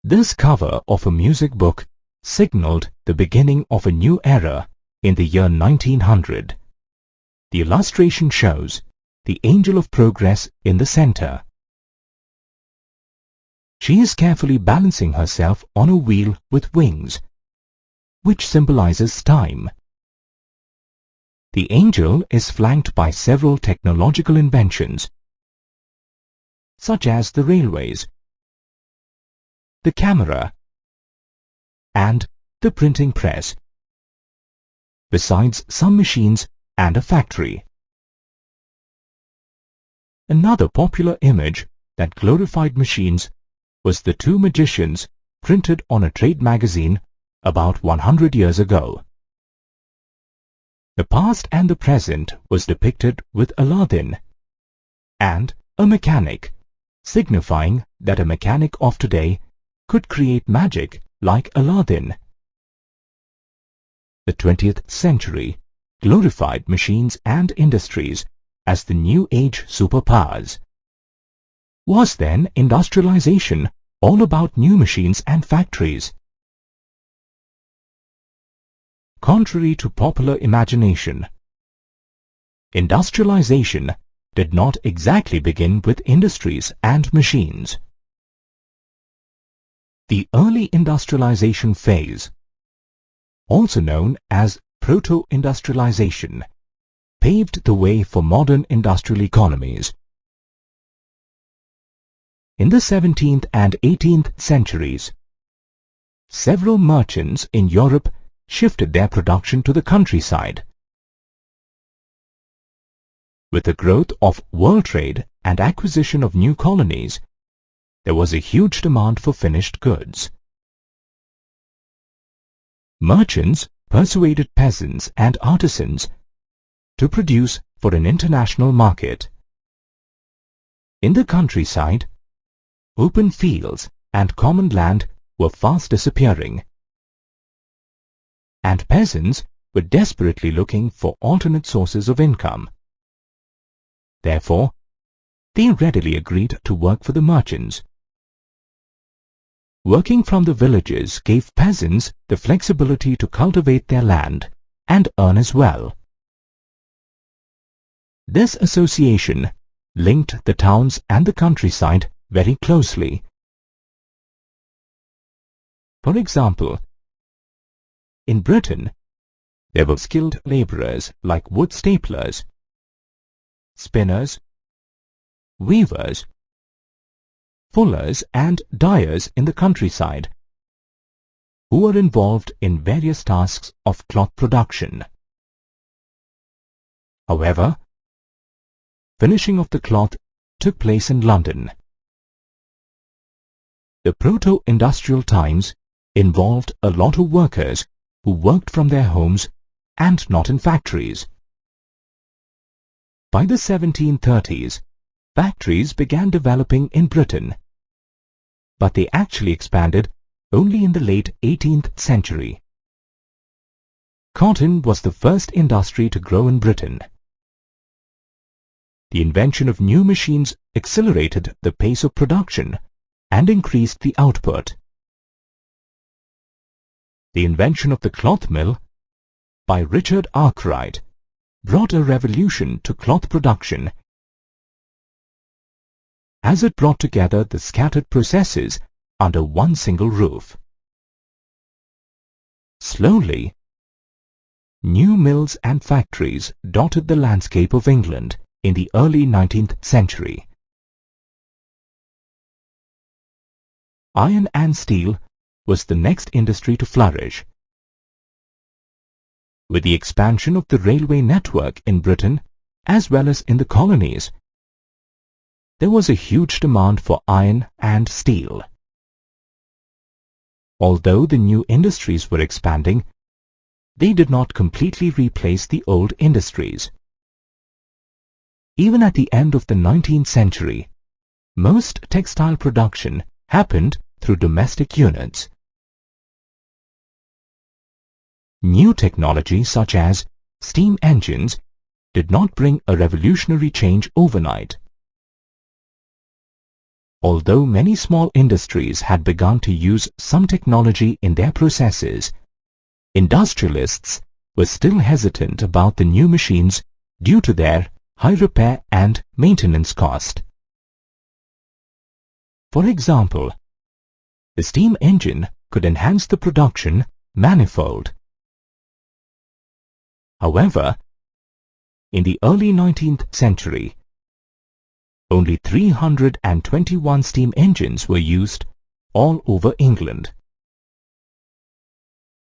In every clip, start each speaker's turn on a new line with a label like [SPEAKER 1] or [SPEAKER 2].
[SPEAKER 1] This cover of a music book signaled the beginning of a new era in the year 1900. The illustration shows the Angel of Progress in the center. She is carefully balancing herself on a wheel with wings, which symbolizes time. The angel is flanked by several technological inventions, such as the railways, the camera, and the printing press, besides some machines and a factory. Another popular image that glorified machines was the two magicians printed on a trade magazine about 100 years ago. The past and the present was depicted with Aladdin and a mechanic, signifying that a mechanic of today could create magic like Aladdin. The 20th century glorified machines and industries as the new age superpowers. Was then industrialization all about new machines and factories? Contrary to popular imagination, industrialization did not exactly begin with industries and machines. The early industrialization phase, also known as proto-industrialization, paved the way for modern industrial economies. In the 17th and 18th centuries, several merchants in Europe shifted their production to the countryside. With the growth of world trade and acquisition of new colonies, there was a huge demand for finished goods. Merchants persuaded peasants and artisans to produce for an international market. In the countryside, open fields and common land were fast disappearing, and peasants were desperately looking for alternate sources of income. Therefore, they readily agreed to work for the merchants. Working from the villages gave peasants the flexibility to cultivate their land and earn as well. This association linked the towns and the countryside very closely. For example, in Britain, there were skilled laborers like wood staplers, spinners, weavers, fullers and dyers in the countryside, who were involved in various tasks of cloth production. However, finishing of the cloth took place in London. The proto-industrial times involved a lot of workers who worked from their homes and not in factories. By the 1730s, factories began developing in Britain, but they actually expanded only in the late 18th century. Cotton was the first industry to grow in Britain. The invention of new machines accelerated the pace of production and increased the output. The invention of the cloth mill by Richard Arkwright brought a revolution to cloth production, as it brought together the scattered processes under one single roof. Slowly, new mills and factories dotted the landscape of England in the early 19th century. Iron and steel was the next industry to flourish. With the expansion of the railway network in Britain as well as in the colonies, there was a huge demand for iron and steel. Although the new industries were expanding, they did not completely replace the old industries. Even at the end of the 19th century, most textile production happened through domestic units. New technology such as steam engines did not bring a revolutionary change overnight. Although many small industries had begun to use some technology in their processes, industrialists were still hesitant about the new machines due to their high repair and maintenance cost. For example, the steam engine could enhance the production manifold. However, in the early 19th century, only 321 steam engines were used all over England.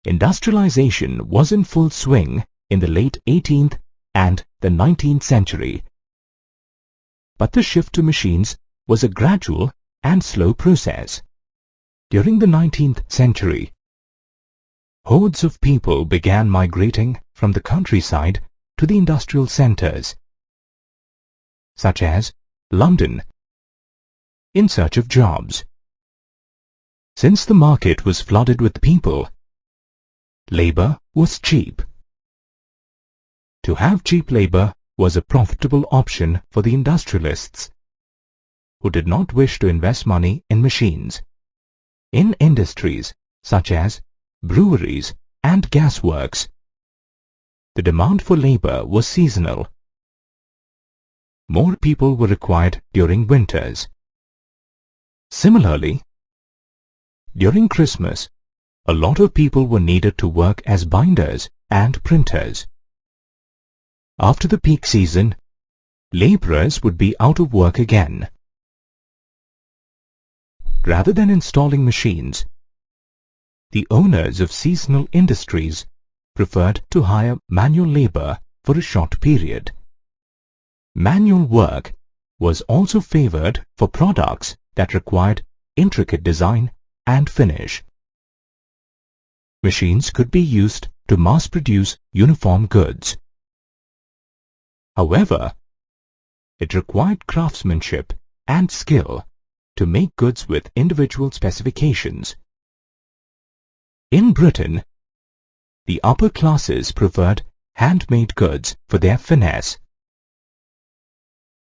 [SPEAKER 1] Industrialization was in full swing in the late 18th and the 19th century, but the shift to machines was a gradual and slow process. During the 19th century, hordes of people began migrating from the countryside to the industrial centers, such as London, in search of jobs. Since the market was flooded with people, labor was cheap. To have cheap labor was a profitable option for the industrialists, who did not wish to invest money in machines. In industries such as breweries and gasworks, the demand for labor was seasonal. More people were required during winters. Similarly, during Christmas, a lot of people were needed to work as binders and printers. After the peak season, laborers would be out of work again. Rather than installing machines, the owners of seasonal industries preferred to hire manual labor for a short period. Manual work was also favored for products that required intricate design and finish. Machines could be used to mass-produce uniform goods. However, it required craftsmanship and skill to make goods with individual specifications. In Britain, the upper classes preferred handmade goods for their finesse.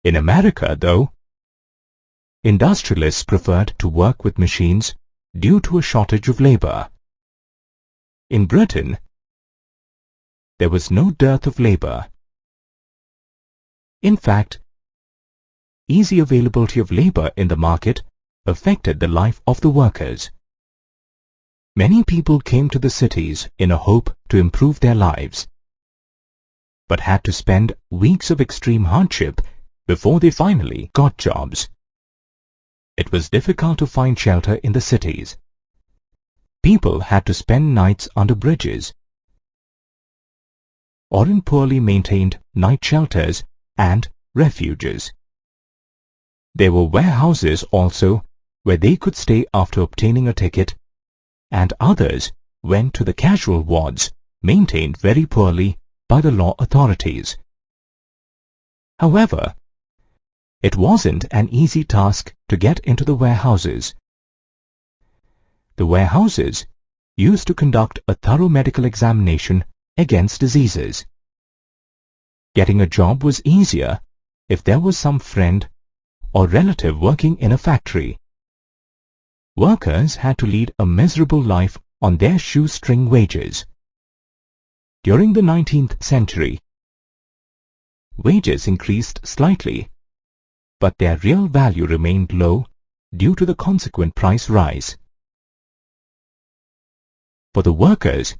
[SPEAKER 1] In America, though, industrialists preferred to work with machines due to a shortage of labor. In Britain, there was no dearth of labor. In fact, easy availability of labor in the market affected the life of the workers. Many people came to the cities in a hope to improve their lives, but had to spend weeks of extreme hardship before they finally got jobs. It was difficult to find shelter in the cities. People had to spend nights under bridges or in poorly maintained night shelters and refuges. There were warehouses also where they could stay after obtaining a ticket, and others went to the casual wards maintained very poorly by the law authorities. However, it wasn't an easy task to get into the warehouses. The warehouses used to conduct a thorough medical examination against diseases. Getting a job was easier if there was some friend or relative working in a factory. Workers had to lead a miserable life on their shoestring wages. During the 19th century, wages increased slightly, but their real value remained low due to the consequent price rise. For the workers,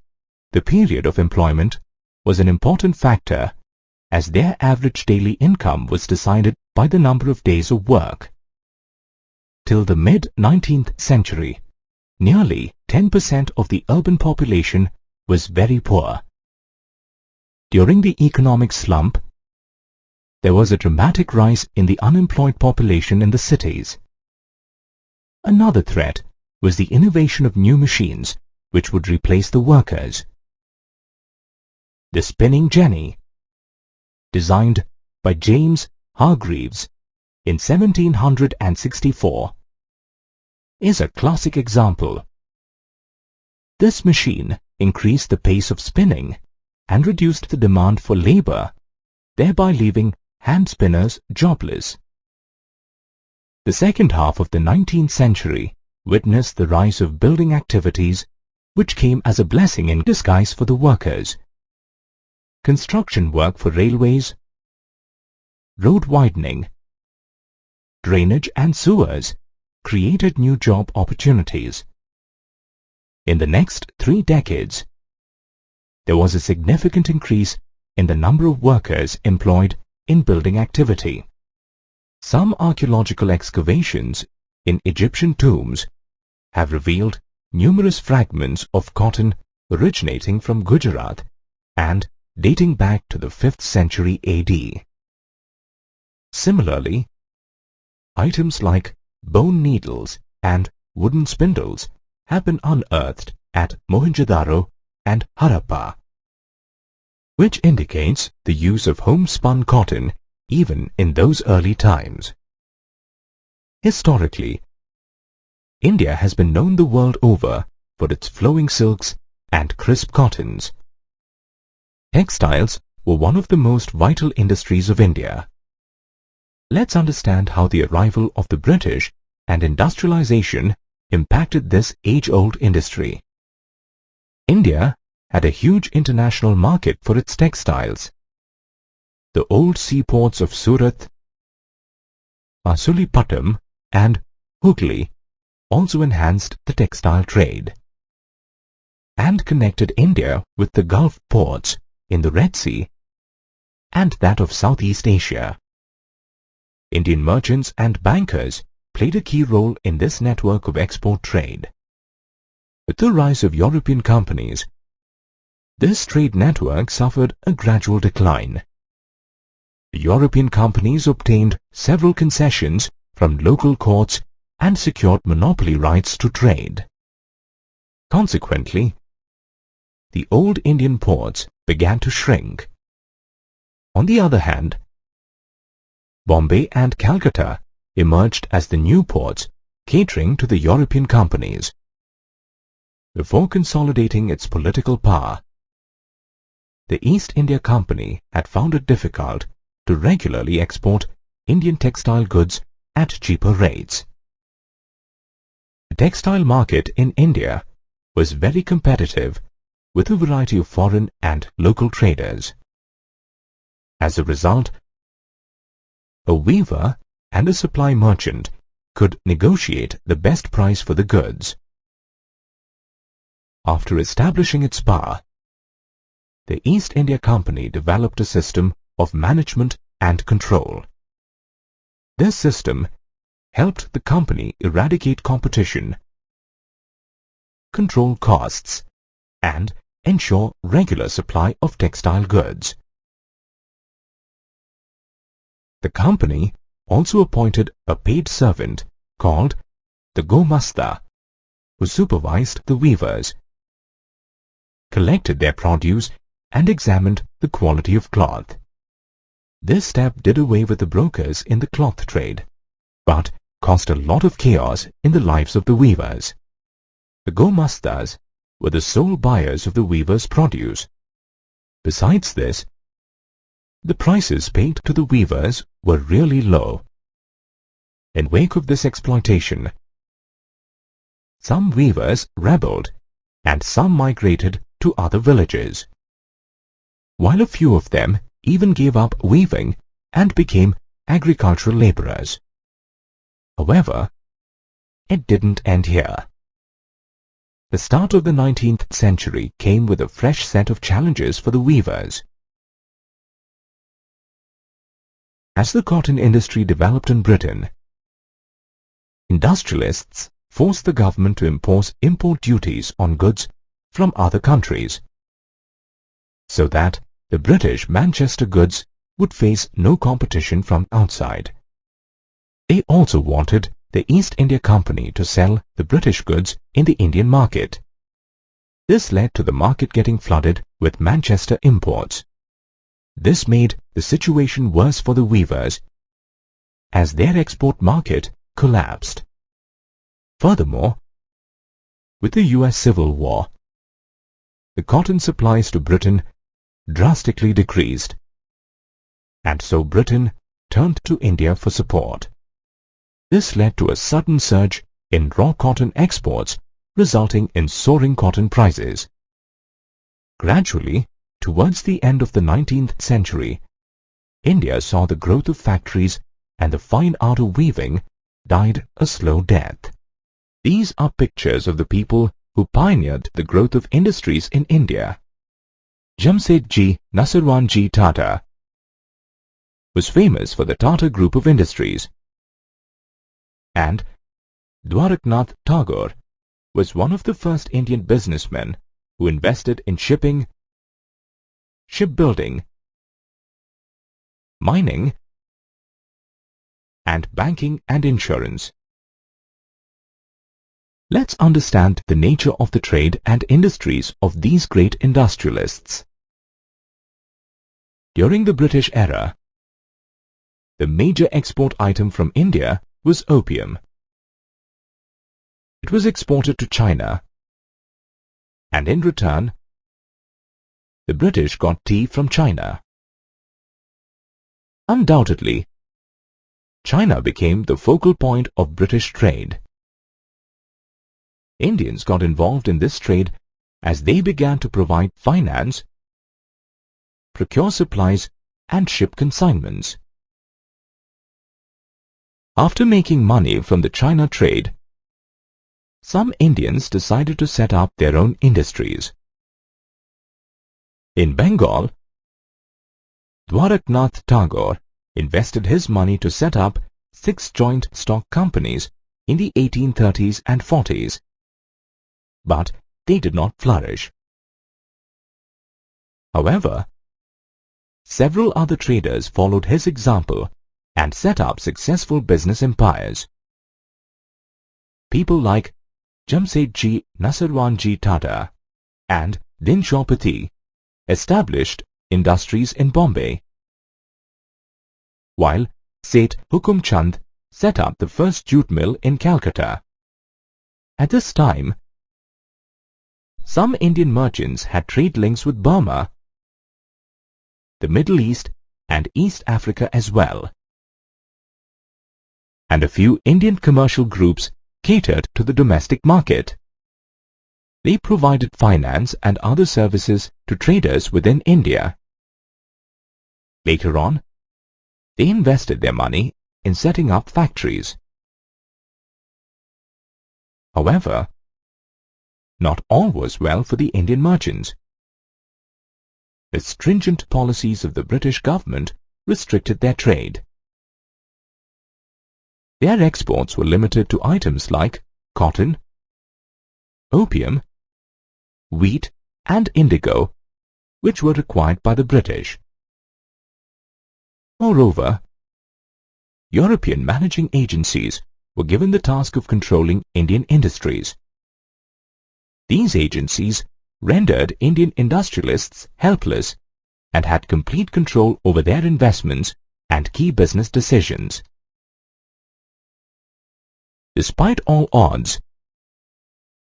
[SPEAKER 1] the period of employment was an important factor, as their average daily income was decided by the number of days of work. Till the mid-19th century, nearly 10% of the urban population was very poor. During the economic slump, there was a dramatic rise in the unemployed population in the cities. Another threat was the innovation of new machines which would replace the workers. The spinning jenny, designed by James Hargreaves in 1764, is a classic example. This machine increased the pace of spinning and reduced the demand for labor, thereby leaving hand spinners jobless. The second half of the 19th century witnessed the rise of building activities, which came as a blessing in disguise for the workers. Construction work for railways, road widening, drainage and sewers created new job opportunities. In the next 3 decades, there was a significant increase in the number of workers employed in building activity. Some archaeological excavations in Egyptian tombs have revealed numerous fragments of cotton originating from Gujarat and dating back to the 5th century AD. Similarly, items like bone needles and wooden spindles have been unearthed at Mohenjo-daro and Harappa, which indicates the use of homespun cotton even in those early times. Historically, India has been known the world over for its flowing silks and crisp cottons. Textiles were one of the most vital industries of India. Let's understand how the arrival of the British and industrialization impacted this age-old industry. India had a huge international market for its textiles. The old seaports of Surat, Masulipatam and Hooghly also enhanced the textile trade and connected India with the Gulf ports in the Red Sea and that of Southeast Asia. Indian merchants and bankers played a key role in this network of export trade. With the rise of European companies, this trade network suffered a gradual decline. The European companies obtained several concessions from local courts and secured monopoly rights to trade. Consequently, the old Indian ports began to shrink. On the other hand, Bombay and Calcutta emerged as the new ports catering to the European companies. Before consolidating its political power, the East India Company had found it difficult to regularly export Indian textile goods at cheaper rates. The textile market in India was very competitive with a variety of foreign and local traders. As a result, a weaver and a supply merchant could negotiate the best price for the goods. After establishing its power, the East India Company developed a system of management and control. This system helped the company eradicate competition, control costs, and ensure regular supply of textile goods. The company also appointed a paid servant called the Gomasta, who supervised the weavers, collected their produce, and examined the quality of cloth. This step did away with the brokers in the cloth trade, but caused a lot of chaos in the lives of the weavers. The Gomastas were the sole buyers of the weavers' produce. Besides this, the prices paid to the weavers were really low. In wake of this exploitation, some weavers rebelled and some migrated to other villages, while a few of them even gave up weaving and became agricultural laborers. However, it didn't end here. The start of the 19th century came with a fresh set of challenges for the weavers. As the cotton industry developed in Britain, industrialists forced the government to impose import duties on goods from other countries, so that the British Manchester goods would face no competition from outside. They also wanted the East India Company to sell the British goods in the Indian market. This led to the market getting flooded with Manchester imports. This made the situation worse for the weavers, as their export market collapsed. Furthermore, with the US Civil War, the cotton supplies to Britain drastically decreased, and so Britain turned to India for support. This led to a sudden surge in raw cotton exports, resulting in soaring cotton prices. Gradually, towards the end of the 19th century, India saw the growth of factories and the fine art of weaving died a slow death. These are pictures of the people who pioneered the growth of industries in India. Jamsetji Nasirwanji Tata was famous for the Tata Group of Industries, and Dwaraknath Tagore was one of the first Indian businessmen who invested in shipping, shipbuilding, mining, and banking and insurance. Let's understand the nature of the trade and industries of these great industrialists. During the British era, the major export item from India was opium. It was exported to China, and in return, the British got tea from China. Undoubtedly, China became the focal point of British trade. Indians got involved in this trade as they began to provide finance, procure supplies, and ship consignments. After making money from the China trade, some Indians decided to set up their own industries. In Bengal, Dwaraknath Tagore invested his money to set up 6 joint stock companies in the 1830s and 40s, but they did not flourish. However, several other traders followed his example and set up successful business empires. People like Jamsetji Nasirwanji Tata and Dinshawpati established industries in Bombay, while Seth Hukum Chand set up the first jute mill in Calcutta. At this time, some Indian merchants had trade links with Burma, the Middle East, and East Africa as well. And a few Indian commercial groups catered to the domestic market. They provided finance and other services to traders within India. Later on, they invested their money in setting up factories. However, not all was well for the Indian merchants. The stringent policies of the British government restricted their trade. Their exports were limited to items like cotton, opium, wheat, and indigo, which were required by the British. Moreover, European managing agencies were given the task of controlling Indian industries. These agencies rendered Indian industrialists helpless and had complete control over their investments and key business decisions. Despite all odds,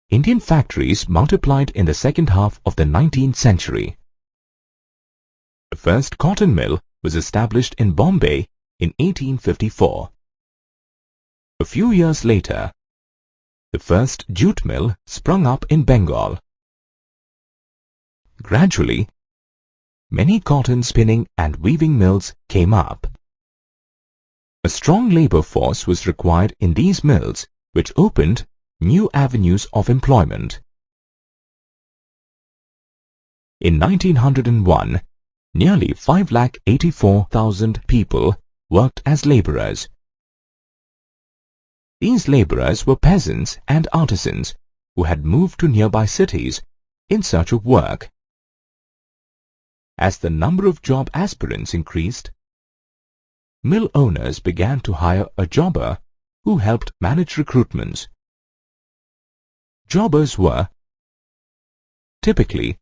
[SPEAKER 1] Indian factories multiplied in the second half of the 19th century. The first cotton mill was established in Bombay in 1854. A few years later, the first jute mill sprung up in Bengal. Gradually, many cotton spinning and weaving mills came up. A strong labor force was required in these mills, which opened new avenues of employment. In 1901, nearly 5,84,000 people worked as laborers. These laborers were peasants and artisans who had moved to nearby cities in search of work. As the number of job aspirants increased, mill owners began to hire a jobber who helped manage recruitments. Jobbers were typically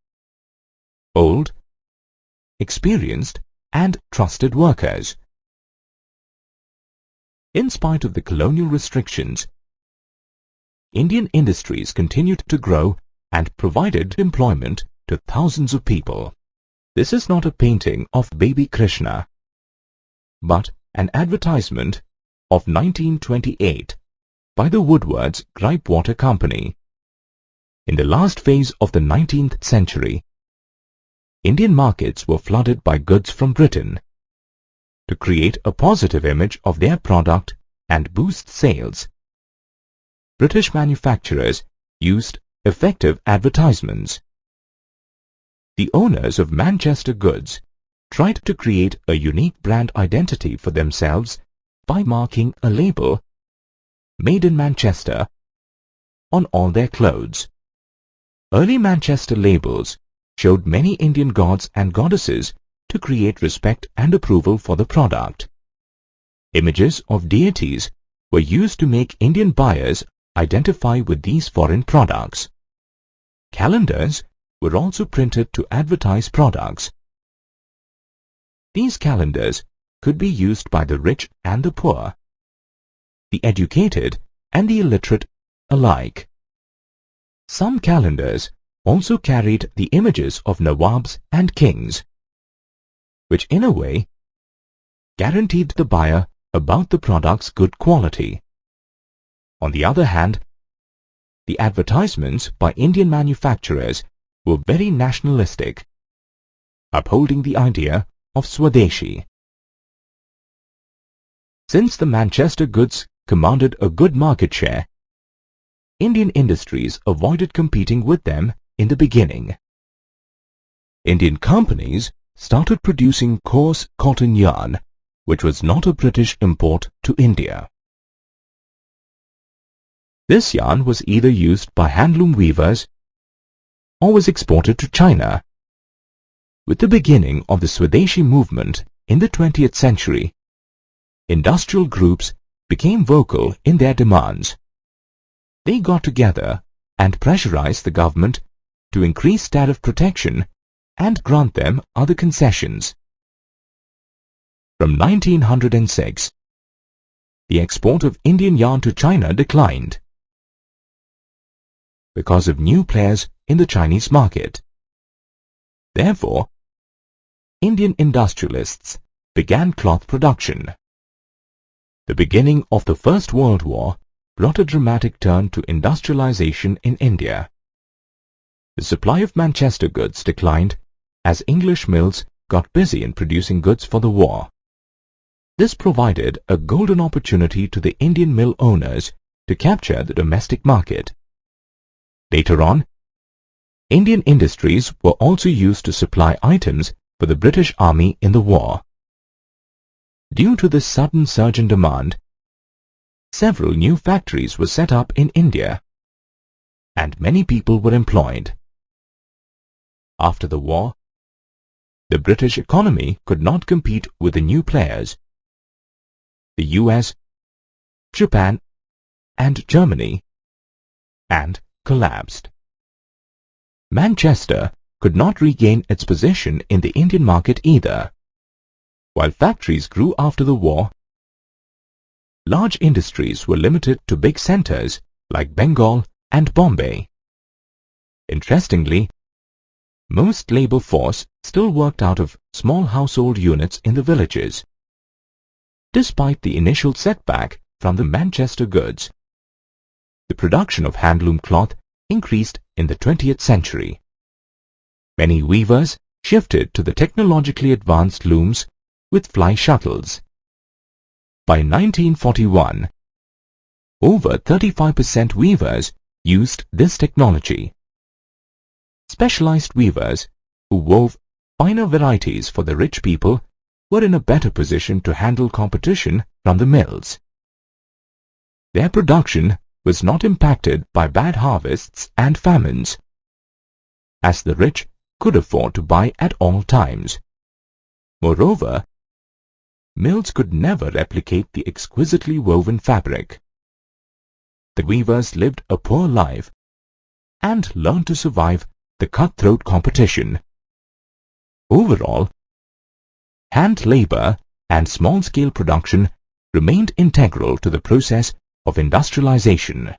[SPEAKER 1] old, experienced, and trusted workers. In spite of the colonial restrictions, Indian industries continued to grow and provided employment to thousands of people. This is not a painting of baby Krishna, but an advertisement of 1928 by the Woodward's Gripe-Water Company. In the last phase of the 19th century, Indian markets were flooded by goods from Britain. To create a positive image of their product and boost sales, British manufacturers used effective advertisements. The owners of Manchester Goods tried to create a unique brand identity for themselves by marking a label, "Made in Manchester," on all their clothes. Early Manchester labels showed many Indian gods and goddesses to create respect and approval for the product. Images of deities were used to make Indian buyers identify with these foreign products. Calendars were also printed to advertise products. These calendars could be used by the rich and the poor, the educated and the illiterate alike. Some calendars also carried the images of Nawabs and kings, which in a way guaranteed the buyer about the product's good quality. On the other hand, the advertisements by Indian manufacturers were very nationalistic, upholding the idea of Swadeshi. Since the Manchester goods commanded a good market share, Indian industries avoided competing with them in the beginning. Indian companies started producing coarse cotton yarn, which was not a British import to India. This yarn was either used by handloom weavers or was exported to China. With the beginning of the Swadeshi movement in the 20th century, industrial groups became vocal in their demands. They got together and pressurized the government to increase tariff protection and grant them other concessions. From 1906, the export of Indian yarn to China declined because of new players in the Chinese market. Therefore, Indian industrialists began cloth production. The beginning of the First World War brought a dramatic turn to industrialization in India. The supply of Manchester goods declined as English mills got busy in producing goods for the war. This provided a golden opportunity to the Indian mill owners to capture the domestic market. Later on, Indian industries were also used to supply items for the British Army in the war. Due to this sudden surge in demand, several new factories were set up in India, and many people were employed. After the war, the British economy could not compete with the new players. The US, Japan, and Germany, and collapsed. Manchester could not regain its position in the Indian market either. While factories grew after the war, large industries were limited to big centers like Bengal and Bombay. Interestingly, most labor force still worked out of small household units in the villages. Despite the initial setback from the Manchester goods, the production of handloom cloth increased in the 20th century. Many weavers shifted to the technologically advanced looms with fly shuttles. By 1941, over 35% weavers used this technology. Specialized weavers who wove finer varieties for the rich people were in a better position to handle competition from the mills. Their production was not impacted by bad harvests and famines, as the rich could afford to buy at all times. Moreover, mills could never replicate the exquisitely woven fabric. The weavers lived a poor life and learned to survive the cutthroat competition. Overall, hand labor and small-scale production remained integral to the process of industrialization.